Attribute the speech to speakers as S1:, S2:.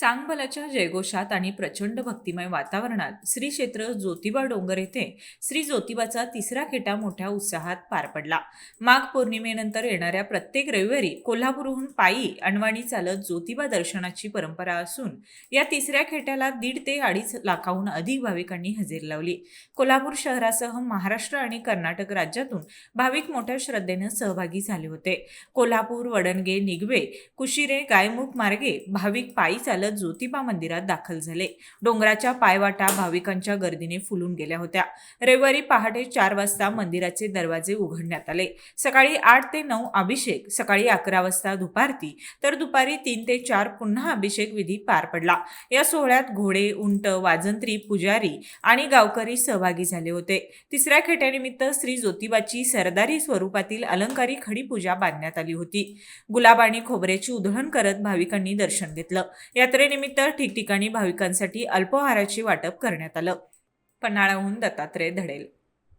S1: सांगभलाच्या जयघोषात आणि प्रचंड भक्तिमय वातावरणात श्री क्षेत्र ज्योतिबा डोंगर येथे श्री ज्योतिबाचा तिसरा खेटा मोठ्या उत्साहात पार पडला। माघ पौर्णिमेनंतर येणाऱ्या प्रत्येक रविवारी कोल्हापूरहून पायी अणवाणी चालत ज्योतिबा दर्शनाची परंपरा असून या तिसऱ्या खेट्याला 1.5 ते 2.5 लाखाहून अधिक भाविकांनी हजेरी लावली। कोल्हापूर शहरासह महाराष्ट्र आणि कर्नाटक राज्यातून भाविक मोठ्या श्रद्धेने सहभागी झाले होते। कोल्हापूर, वडणगे, निगवे, कुशिरे, गायमुख मार्गे भाविक पायी चालत ज्योतिबा मंदिरात दाखल झाले। डोंगराच्या पायवाटा भाविकांच्या गर्दीने फुलून गेल्या होत्या। रविवारी पहाटे 4 वाजता मंदिराचे दरवाजे उघडण्यात आले। सकाळी 8 ते 9 अभिषेक, सकाळी 11 वाजता दुपारती, तर दुपारी 3 ते 4 पुन्हा अभिषेक विधी पार पडला। या सोहळ्यात घोडे, उंट, वाजंत्री, पुजारी आणि गावकरी सहभागी झाले होते। तिसऱ्या खेट्यानिमित्त श्री ज्योतिबाची सरदारी स्वरूपातील अलंकारी खडी पूजा बांधण्यात आली होती। गुलाब आणि खोबऱ्याची उधळण करत भाविकांनी दर्शन घेतलं। यात्रेनिमित्त ठिकठिकाणी भाविकांसाठी अल्पाहाराचे वाटप करण्यात आलं। पन्हाळाहून दत्तात्रय धडेल।